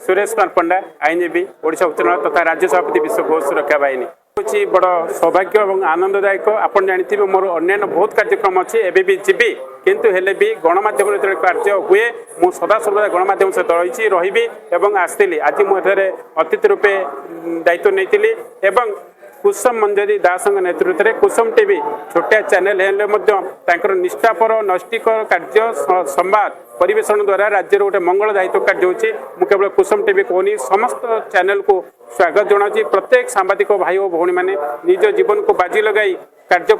सुरेश कुमार पंडा आईनजीवी ओडिशा उच्च न्यायालय तथा राज्य सभापति विश्व गो सुरक्षा बाहिनी हूँ बड़ सौभाग्य और आनंददायक। आपड़ जानते मोर अन्य बहुत कार्यक्रम अच्छी एवं भी जीवी किंतु हेले भी गणमाध्यम जो कार्य हुए मु सदा सर्वदा गणमाध्यम सहित रही आसती आज मुझे अतिथि रूपे दायित्व नहीं एवं कुसुम मंजरी दास नेतृत्व में कुसुम टीवी छोटिया चैनल हेल्ले निष्ठापर नैष्ठिक कार्य संवाद परिवेशन द्वारा राज्य गोटे मंगल दायित्व कार्य होची केवल कुसुम टीवी कहनी समस्त चैनल को स्वागत जनाऊँ। प्रत्येक सांबादिक भाई और भौणी मैंने निज जीवन को बाजी लगाई कार्य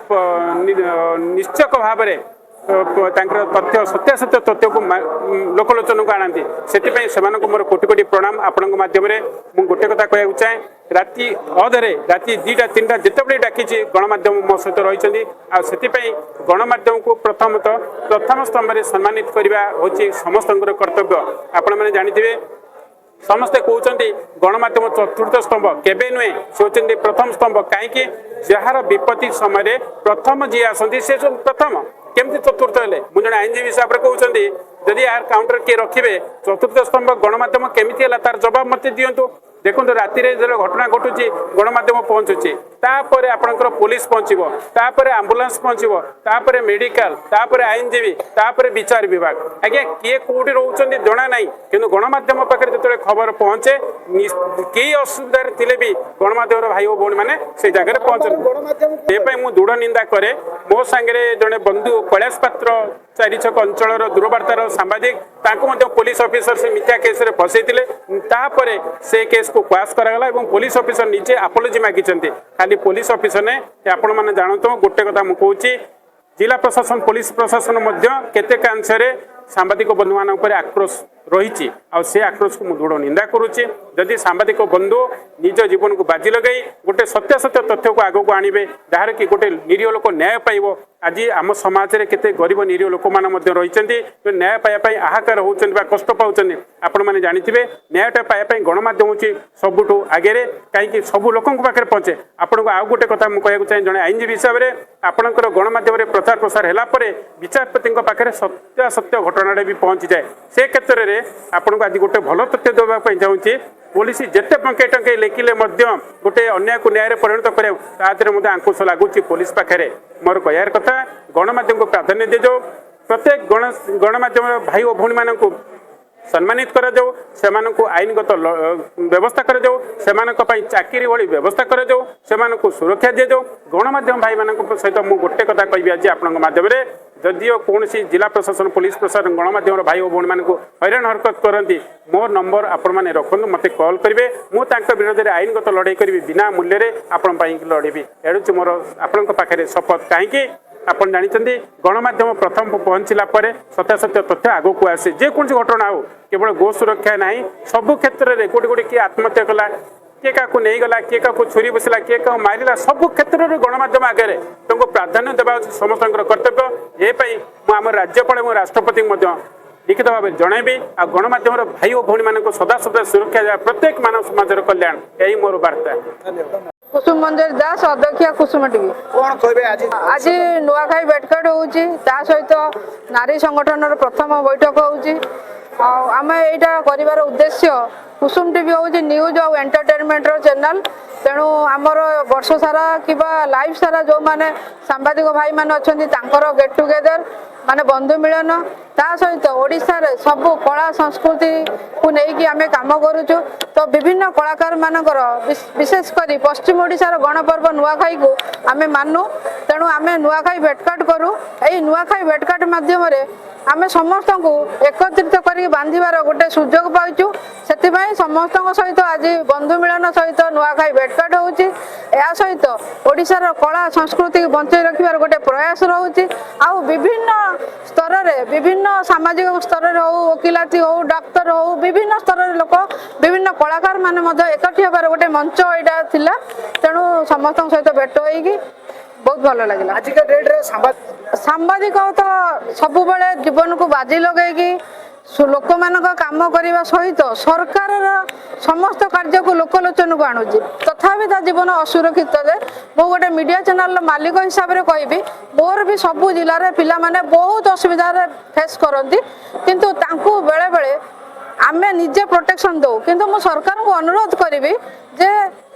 निश्चक भाव में तथ्य सत्यासत्य तथ्य को लोकलोचन को आनती से मोर कोटि कोटि प्रणाम। आपण मध्यम मुझे गोटे कथा कहना चाहे राति अधरे राति 2टा 3टा जिते डाकी गणमाध्यम मो सहित रही गणमाध्यम को प्रथम स्तंभ में सम्मानित करने हूँ समस्त कर्तव्य। आपण मैंने जानी समस्ते कहते गणमाध्यम चतुर्थ स्तंभ केवे नुहे से प्रथम स्तंभ कहीं जार विपत्ति समय प्रथम जी आसती से प्रथम केमती चतुर्थ हेले मुझे आईनजीवी हिसाब से कहते जदि यार काउंटर किए रखिए चतुर्थ स्तंभ गणमाध्यम केमी है तार जवाब मत दिंतु। देखो राति जो घटना घटुची गणमाध्यम पहुँचुची तापर आपंकर पुलिस पहुँचो तापर आंबुलांस पहुँचो तापर मेडिकल तापर आईनजीवी तापर विचार विभाग आज्ञा किए कौटी रोचे जना ना कि गणमाध्यम पाखे जो खबर पहुँचे कई असुविधा थे भी गणमाध्यम भाई और भौणी मैंने से जगह पहुँचे ये दृढ़ निंदा करे। मो सांगे जड़े बंधु कैलाश पात्र चारिछक अंचल दूरवार्तार सांबादिक पुलिस ऑफिसर से मिथ्या केस फसई से केस को क्वाश करागला पुलिस ऑफिसर निजे आपोलोजी मागी खाली पुलिस ऑफिसर ने आपण मैंने जानतु गोटे कथा मुझे कहूँ जिला प्रशासन पुलिस प्रशासन केतेक अंशरे सांबादिक बंधु मान आक्रोश रही से आक्रोश को दृढ़ निंदा करुच्ची। जदि सांबादिक बंधु निज जीवन को बाजी लगे गोटे सत्यासत्य तथ्य को आगक आणवे जहाँ कि गोटे निरीह लोक न्याय पाइब। आज आम समाज में केते गरीब निरीह लोक मैंने रही न्याय पाइबापी आहाकार होती कष्ट पाँच आपण मैंने जानी न्यायटा पाइबापी गणमाध्यम हूँ सबुठ आगे कहीं सब लोक पाखे पहुँचे। आपन को आउ गोटे कथा मुझे कहना चाहिए जड़े आईनजीवी हिसाब से आपंकर गणमाध्यम प्रचार प्रसार है विचारपति पाखे सत्यासत्य घटना भी पहुँची जाए से क्षेत्र में आपन को आज गोटे भल तथ्य देवाई चाहूँगी पुलिस जिते टंके टंके लेखिले गोटे अन्याय को न्याय परिणत कर अंकुश लगुच पुलिस पाखे। मोर कहर कथा गणमाध्यम को प्राधान्य दि जाओ प्रत्येक गणमाध्यम भाई और भौणी मान सम्मानित कर जाओ से आईनगत व्यवस्था कर जाओ से चाकरी भली व्यवस्था कर जाओ से सुरक्षा दि जाओ। गणमाध्यम भाई मान सहित मुझे गोटे कथा कहि आज आपण माध्यम जदिओ कौन जिला प्रशासन पुलिस प्रशासन गणमाध्यम भाई और भौणी मान हैरान हरकत करती मोर नंबर आपण मैंने रखु मत कॉल करेंगे मुझे विरोध में आईनगत लड़ाई करी बिना मूल्य आपण लड़ेबी एड़ू मोर आपण पाखे शपथ कहीं आपन जानते गणमाध्यम प्रथम पहुँचला सत्यासत्य तथ्य आग को आसे जेकोसी घटना हो केवल गो सुरक्षा ना सबु क्षेत्र में गोटे गोटे किए आत्महत्या कला किए क्या नहीं गला किए क्या छुरी बसला किए क्या मारा सबु क्षेत्र में गणमाध्यम आगे तुमको प्राधान्य देवा समस्त कर्तव्य ये आम राज्यपाल और राष्ट्रपति लिखित भाव में जनइबी आ गणमाध्यम भाई और भौणी मान सदा सदा सुरक्षा प्रत्येक मानव समाज कल्याण यही मोर वार्ता। कुसुम मंजरी दास अध्यक्ष कुसुम टीवी कौन कहबे आज नुआखाई भेटकाट होउची ता सहित नारी संगठन प्रथम बैठक होउची आम यहाँ कर उद्देश्य कुसुम टीवी हूँ न्यूज और एंटरटेनमेंट चैनल तेणु आमर वर्ष सारा कि लाइफ सारा जो माने सांबादिक भाई माने अच्छा गेट टुगेदर माने बंधु मिलन ता सहित ओडिशा रे सब कला संस्कृति को लेकिन आम कम करुचु तो विभिन्न कलाकार मानकर विशेषकर पश्चिम ओडिशार गणपर्व नुआखाई को आम मानु तेणु आम नुआखाई भेटकाट करूँ यही नुआखाई भेटकाट मध्यम आम समस्त को एकत्रित कर बांधार गोटे सुजोग पाइचु से समस्त सहित आज बंधु मिलन सहित नुआखाई भेटकाट होउची या सहित ओडिशार कला संस्कृति बंचाई रखिबार गोटे प्रयास रहुची आ विभिन्न स्तर रे विभिन्न सामाजिक स्तर रे हो वकिलाती हो डाक्तर हो विभिन्न स्तर रे लोक विभिन्न कलाकार माने मध्य एकठी होबार गोटे मंच एटा थिला तेणु समस्त सहित भेट होईकी बहुत भल लगे। आज का डेट रे सांबादिक तो सब बेले जीवन को बाजी लगे लोक मान कम करने सहित सरकार समस्त कार्य को लोकलोचन को आणुची तथापि ता जीवन असुरक्षित मु गोटे मीडिया चैनल मालिक हिसाब से कहबी मोर भी सबू जिले में पिला माने बहुत असुविधा फेस करती किंतु तांकु बेले बेले आमे निजे प्रोटेक्शन दो किंतु मु सरकार को अनुरोध करी जे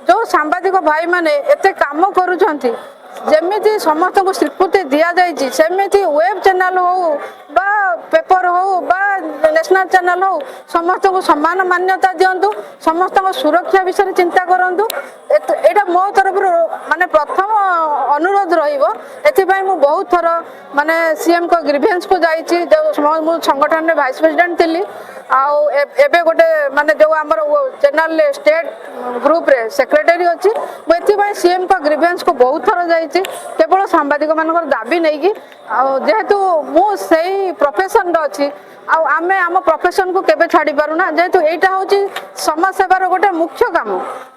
जो सांबादिक भाई माने एते काम करूछंती जेमिति समस्त को स्वीकृति दिया जाइछि सेमिति वेब चैनल हो बा पेपर हो बा नेशनल चैनल हो समस्त को समान मान्यता दियंतु समस्त को सुरक्षा विषय चिंता करंतु एटा मो तरफ माने प्रथम अनुरोध रहिबो एथि पई मु बहुत थर माने सीएम को ग्रीवेंस को जाइछि जो मु संगठन रे वाइस प्रेसिडेंट थिली आउ एबे गोटे माने जो हमर चैनल स्टेट ग्रुप रे सेक्रेटरी अछि मु एथि पई सीएम को ग्रीवेंस को बहुत थर जाइछि केवल सांबादिक मानकर दाबी नै कि जेहेतु मु सेही प्रोफेशन रो अछि आउ आमे आम प्रोफेशन को केबे छाड़ी पारुना जेहेतु एटा होछि समाज सेवार गोटे मुख्य काम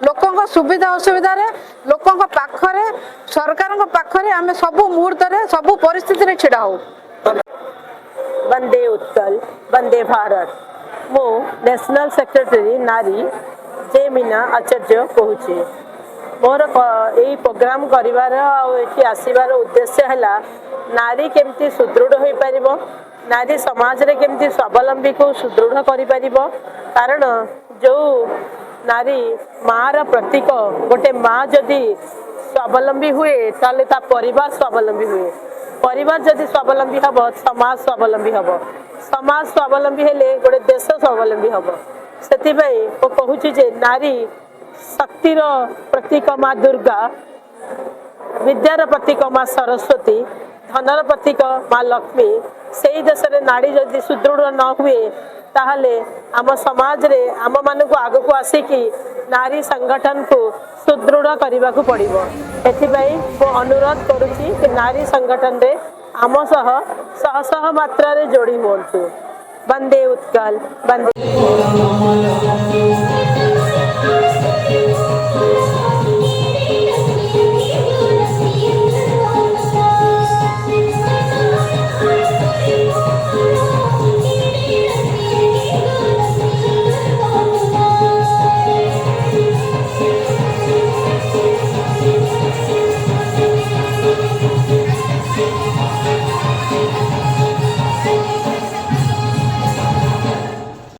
लोकंक सुविधा असुविधा रे लोकंक पाखरे सरकारक पाखरे आमे सब मुहूर्त रे सब परिस्थिति रे छिड़ा हो। वंदे उत्कल वंदे भारत मु नेशनल सेक्रेटरी नारी जे मीना आचार्य कहूचे मोर यही प्रोग्राम करिवार एठी आसीबार उद्देश्य हैला नारी केमती सुदृढ़ होई परिबो नारी समाज रे केमती स्वावलंबी को सुदृढ़ करि परिबो कारण जो नारी मार प्रतीक गोटे माँ जदि स्वावलंबी हुए ताले ता परिवार स्वावलंबी हुए परिवार जदि स्वावलंबी हब समाज स्वावलंबी हब समाज स्वावलंबी हेले गोटे देश स्वावलंबी हब सेति भाई ओ कहूची जे नारी शक्तिर प्रतीक माँ दुर्गा विद्यार प्रतीक माँ सरस्वती धनर प्रतीक माँ लक्ष्मी से देश रे नारी जदि सुदृढ़ न हुए ताहले आम समाज रे आम मान को आग को आसिकी नारी संगठन को सुदृढ़ करने को पड़ो एथिपाई मो अनुरोध करुच्ची कि नारी संगठन रे आम सह मात्रा रे जोड़ी हुंतु। वंदे उत्कल वंदे